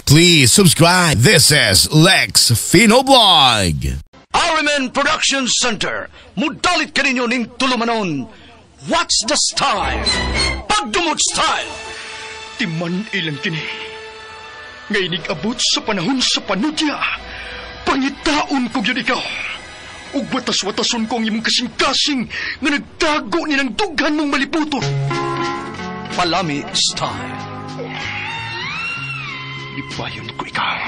Please subscribe. This is Lex Finoblog. RMN Production Center. Mudalit ka ninyo ning tulumanon. What's the style? Pagdumot style. Timan ilang kini. Ngay nag-abot sa panahon sa panudya. Pangitaon ko yun ikaw. Ug watas-watason ko ang imong kasing-kasing nga nagtago ni ng dughan mong maliputon. Palami style. Ibayon ko ikaw.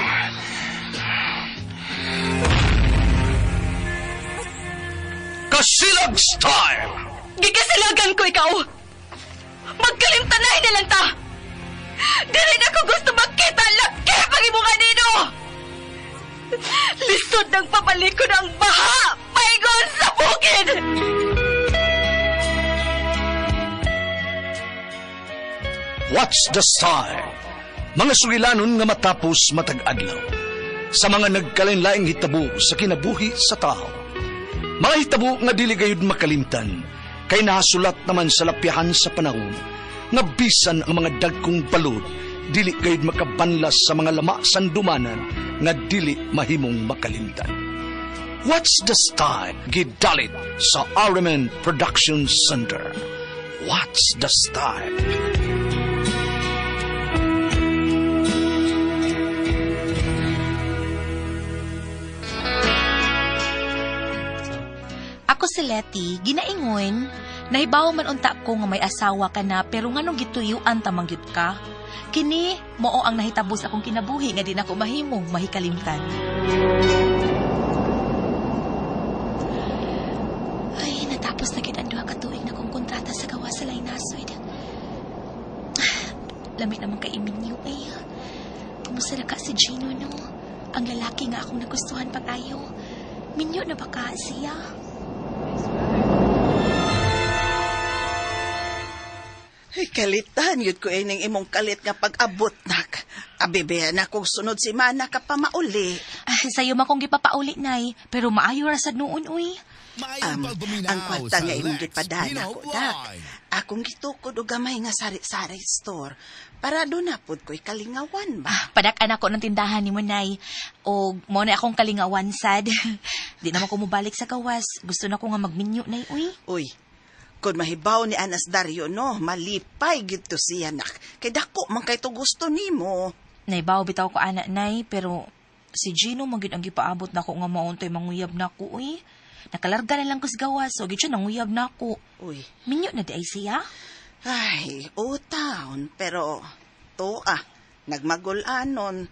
Kasilag style. Gigasilagan ko ikaw! Magkalimtanay na lang ta! Dili na ko gusto magkita ang laki pag imunga nino! Lisod ng papalikod ang baha! Paigon sa bukid! What's the style? Mga sugilanon nga matapos matag-adlaw. Sa mga nagkalain-laing hitabo sa kinabuhi sa tao. Mga hitabo nga dili gayud makalimtan. Kay nasulat naman sa lapyahan sa panahon, nga bisan ang mga dagkong balod, dili gayud makabanlas sa mga lama sandumanan, nga dili mahimong makalimtan. What's the style? Gidalit sa RMN Production Center. What's the style? Ako si Letty, ginaingon, nahibaw man unta ko nga may asawa ka na pero nganong gituyuan tamang gyud ka. Kini, mao ang nahitabo sa akong kinabuhi nga di na ko mahimong mahikalimtan. Ay, natapos na gyud ang duha ka tuig na kong kontrata sa gawa sa Lainasod. Lamig naman kay Minyo eh. Kumusta na ka si Gino, no? Ang lalaki nga akong nagustuhan pag-ayo. Minyo na ba ka siya? Ay, kalitan yun ko ining imong kalit nga pag-abot nak. Abibehan akong sunod si Mana ka pa mauli. Sa'yo makong gipapauli, nay. Pero maayo rasad noon, uy. Ang kwarta nga imong gipadana ko, dak. Akong gitukod o gamay nga sari-sari store. Para doon na po ko'y kalingawan ba? Padak-an ako ng tindahan ni mo, nay. O mo na akong kalingawan, sad. Di naman ko mubalik sa kawas. Gusto na ko nga magminyo, nay, uy. Uy, kung mahibaw ni Anas Dario, no, malipay gito siya, nak. Kay dako, man kay to gusto nimo. Naibaw bitaw ko, anak, nay. Pero si Gino, magid ang gipaabot na ko nga mauntoy manguyab na ko, uy. Nakalarga na lang ko sa gawas. So, gito nanguyab na ko. Uy. Minyo na di ay siya? Ay, utaon, pero to nagmagulanon.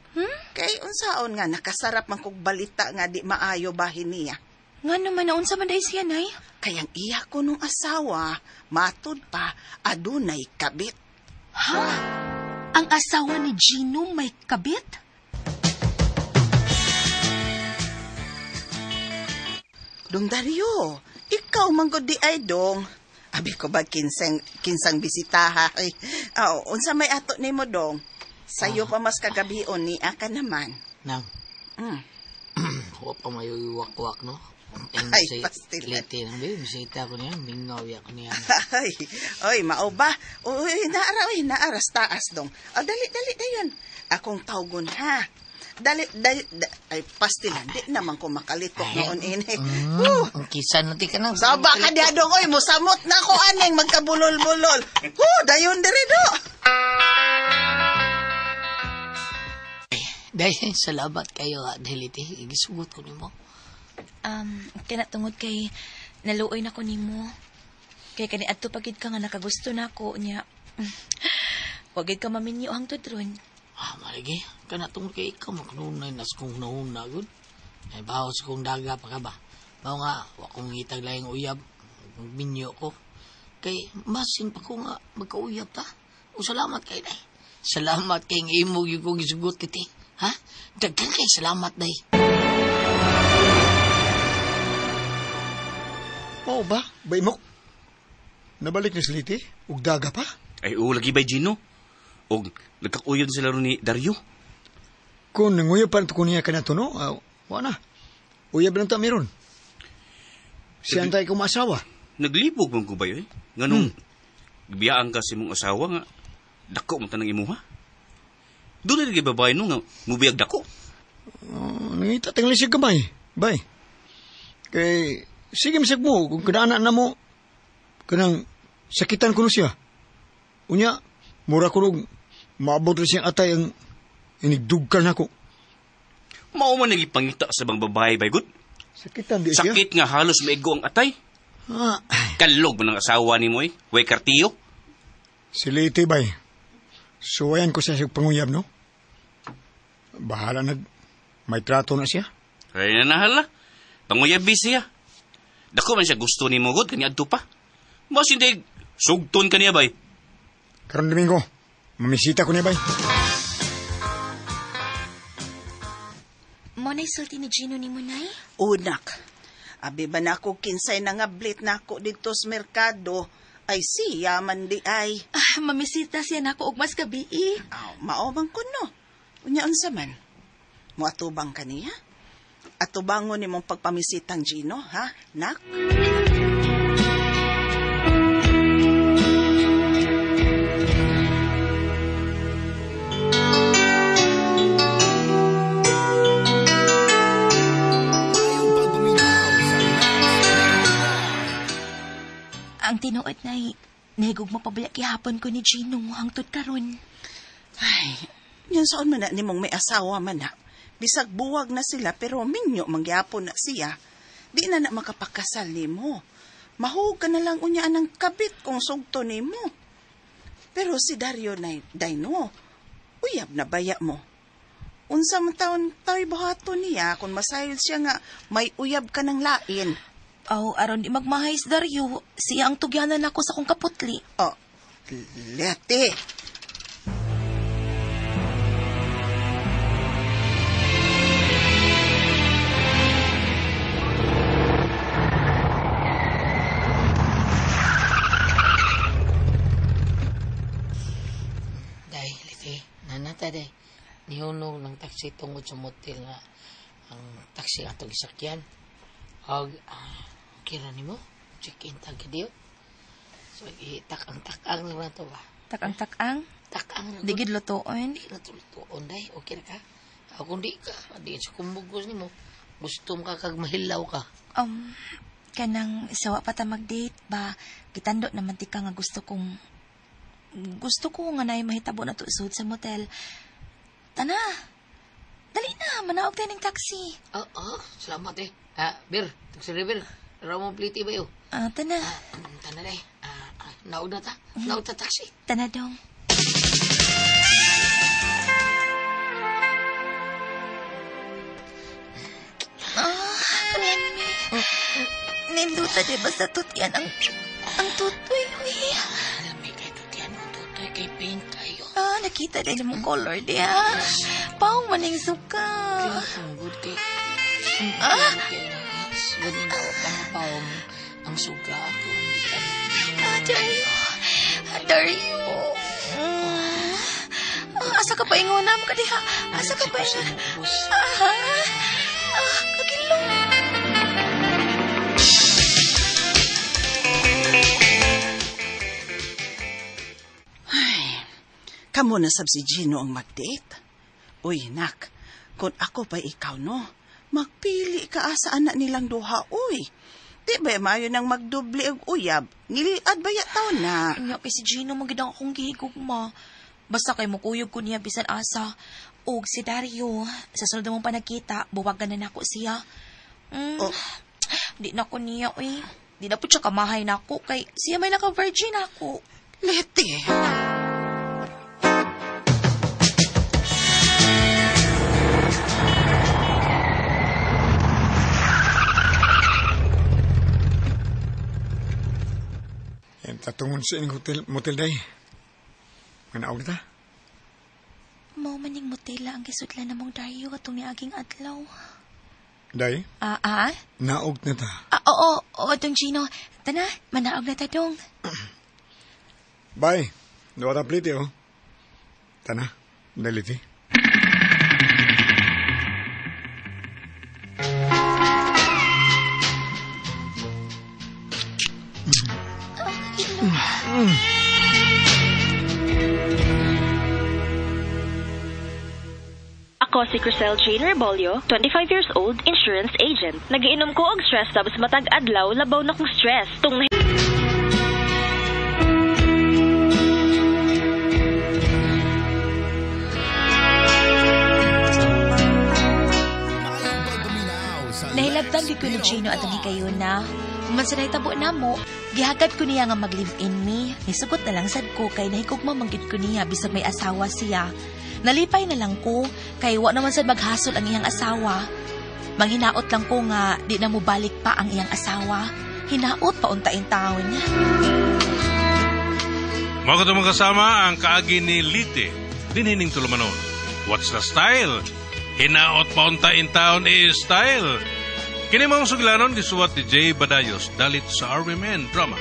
Kay unsaon nga nakasarap man kog balita nga di maayo bahin niya. Nga naman na unsa man day siya, nay? Kayang iya ko nung asawa, matud pa, adunay kabit. Ha? Ang asawa ni Gino may kabit? Dong Dario, ikaw manggod di ay dong. Abi ko ba kinsang bisitaha? Ay, unsa may ato ni mo dong? Sayo pa mas kagabion ni aka naman. Nang. Huwag pa may uwak-wak, no? Ay, pastilan. Liti ng baby, bisita ko niya, mingawi ako niya. Ay, mao ba? Uy, naaras taas dong. Dali dayon. Akong tawgon, ha? Dali, ay, pastilan, di naman ko makalitok noon ini. Ang kisan natin ka na. Saba ka diya dong, oy, musamot na ko aneng, magkabulol-bulol. Dayon diri do. Dahil salamat kayo, Deliti. Igisugot ko nimo. Kinatungod kay naluoy na ko nimo. Kay kani adto pagid ka nga nakagusto na ko niya. Wagid ka maminyo hangtod ron. Malagi. Kanatungod kay ikaw, makununay nas kong nauna, good. Ay, bahaw sa kong daga pa ka ba? Bahaw nga, wakong itag lang uyab. Minyo ko. Kay, masin pa ko nga magkauyab ta. O salamat kay day. Salamat kay ng imo yung kong isugot kiti. Ha? Dagkan kay salamat day. Oo ba? Baymok? Nabalik ni Sliti? Ug daga pa? Ay, lagi ba, Gino? O nagkakuyon sila rin ni Dario? Kung nanguyab pa rin ko niya ka na to, no? Wala. Uyab lang ta meron. Siyang tayo kumasawa. Naglibog mong ko ba yun? Nga nung biyaan ka si mong asawa nga, dako mo tanang imuha? Doon na babae no nga mubiyag dako. Nangita tingali siya gamay. Bay. Kay, sige misag mo, kung kadaanan na mo, kanang sakitan ko na siya. Unya, mura ko nung maabot rin siyang atay ang inigdugkan ako. Mao man nagipangita sa bang babae, baygot. Sakitan di siya. Sakit nga halos maigo ang atay. Ah, Kalog mo ng asawa ni mo eh. Way kartiyo. si Liti, bay. Suwayan ko siya sa panguyab, no? Bahala may trato na siya. Kaya na nahala. Panguyabi siya. Dako man siya gusto ni mo god kanya adto pa. Mas hindi sugton kaniya bay. Karon Domingo, mamisita ko niya, bay. Mo na isulti ni Gino ni Munay? Unak, abi ba na ako kinsay na nga blit na ako dito sa merkado, ay siya man di ay. Mamisita siya na ako og mas gabi. Maobang ko no. Unya unsa man? Mo atubang kaniya? Atubangon ni mong pagpamisitang Gino, ha, nak? Ang tinuod na'y nahigog mapabaya kihapon ko ni Gino hangtod karon. Ay, yun saan man na ni mong may asawa man na. Bisag buwag na sila pero minyo mangyapon na siya. Di na makapakasal ni mo. Mahug ka na lang unyaan ng kabit kung sugto ni mo. Pero si Dario na Dino, uyab na baya mo. Unsa man taon tayo buhato niya kung masayod siya nga may uyab ka ng lain. Aron di magmahais Dario, siya ang tugyanan ako sa kong kaputli. Oh, Leti. Day, Liti, nanata day. Nihunong ng taxi tungod sa motel nga ang taxi atong isakyan. Og, kira ni mo, check-in tag diyo. So, takang lang na to ba? Takang-takang? Takang lang. Di gid lutoon. Di na lutoon, day. Okay na ka? Kung di ka, di sa kumbugos ni mo, gusto mo ka kag mahilaw ka. Kanang sawa pa ta mag-date ba? Kitando naman ti ka nga gusto ko nga na mahitabo na to isud sa motel. Tana, dali na, manaog tayo ng taxi. Salamat eh. Bir, taxi driver, mo pliti ba yun? Tana. Tana day. Naog na ta? Naog ta taxi? Tana dong. Ninduta di ba sa tutyan ang tutoy, uy? May kay tutyan ang tutoy kay pink kayo. Nakita din mong color di ha. Paong maning suka. Ang good kay. Ganun ako pang ang suga ako. Dario. Asa ka pa ingonam ka diha? Asa ka pa ingonam? Kakilong. Kamu na sab si Gino ang mag-date. Uy, nak, kung ako pa ikaw, no, magpili ka sa anak nilang duha, uy. Di ba mayo nang magdubli og uyab? Ngiliad ba taon na? Nga kay si Gino magidang akong gigugma. Basta kay mukuyog ko niya bisan asa. Og si Dario, sa sunod mong panagkita, buwagan na nako siya. Di na ko niya, uy. Di na po siya kamahay na ako, kay siya may naka-virgin ako. Leti. Tatungon sa ining motel day. Manaog na ta? Mao maning motela ang gisudlan namong Dario atong niaging adlaw. Day? Naog na ta. Oo, dong Gino. Tana, manaog na ta dong. Bye. Doon ta pliti, oh. Tana, daliti. Ako si Crisel Jane Rebolio, 25 years old, insurance agent. Nagiinom ko og stress tapos matag adlaw, labaw na kong stress. Nahilabtan di ko ni Gino at ang hikayon na. Human sa nahitabo na mo, gihagad ko niya nga mag-live-in me. Nisugot na lang sad ko kay nahigugma manggit ko niya bisag may asawa siya. Nalipay na lang ko kay wa naman sad maghasol ang iyang asawa. Manghinaot lang ko nga di na mo balik pa ang iyang asawa. Hinaot pa untain taon niya. Mga katumang kasama ang kaagi ni Lite, dinhining tulumanon. What's the style? Hinaot pa untain taon is style. Kini mga suglanon gisuwat ni Jay Badayos dalit sa RMN Drama.